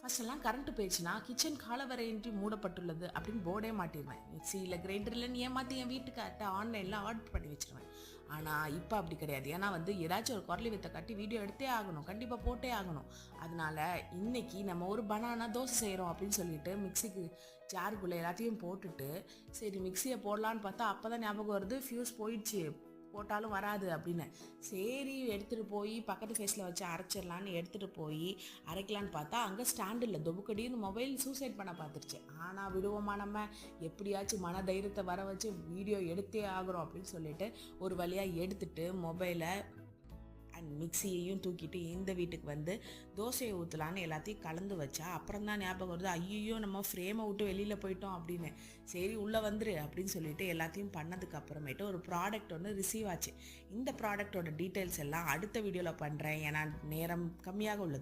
ஃபர்ஸ்டெல்லாம் current போயிடுச்சுன்னா kitchen காலவரையின்றி மூடப்பட்டுள்ளது அப்படின்னு போர்டே மாட்டிடுவேன். மிக்சியில் கிரைண்டர்லன்னு ஏமாற்றி என் வீட்டுக்கார்ட்ட ஆன்லைனில் ஆர்டர் பண்ணி வச்சுருவேன். ஆனால் இப்போ அப்படி கிடையாது. ஏன்னா ஏதாச்சும் ஒரு குரலி வித்தை கட்டி வீடியோ எடுத்தே ஆகணும், கண்டிப்பாக போட்டே ஆகணும். அதனால இன்னைக்கு நம்ம ஒரு பனானா தோசை செய்கிறோம் அப்படின்னு சொல்லிட்டு மிக்சிக்கு ஜாருக்குள்ளே எல்லாத்தையும் போட்டுட்டு சரி மிக்சியை போடலான்னு பார்த்தா அப்போ தான் ஞாபகம் வருது ஃபியூஸ் போயிடுச்சு, போட்டாலும் வராது அப்படின்னு. சரி எடுத்துகிட்டு போய் பக்கத்து ஃபேஸில் வச்சு அரைச்சிடலான்னு எடுத்துகிட்டு போய் அரைக்கலான்னு பார்த்தா அங்கே ஸ்டாண்ட் இல்லை, தொபுக்கடின்னு மொபைல் சூசைட் பண்ண பார்த்துருச்சு. ஆனால் விடுவோமா நம்ம, எப்படியாச்சும் மன தைரியத்தை வர வச்சு வீடியோ எடுத்தே ஆகிறோம் அப்படின்னு சொல்லிட்டு ஒரு வழியாக எடுத்துட்டு மொபைலை அண்ட் மிக்சியையும் தூக்கிட்டு இந்த வீட்டுக்கு தோசையை ஊற்றலான்னு எல்லாத்தையும் கலந்து வச்சா அப்புறம் தான் ஞாபகம் வருது, ஐயோ நம்ம ஃப்ரேமை விட்டு வெளியில் போயிட்டோம் அப்படின்னு. சரி உள்ளே வந்துரு அப்படின்னு சொல்லிட்டு எல்லாத்தையும் பண்ணதுக்கு அப்புறமேட்டு ஒரு ப்ராடக்ட் ஒன்று ரிசீவ் ஆச்சு. இந்த ப்ராடக்டோட டீட்டெயில்ஸ் எல்லாம் அடுத்த வீடியோவில் பண்ணுறேன், ஏன்னா நேரம் கம்மியாக உள்ளது.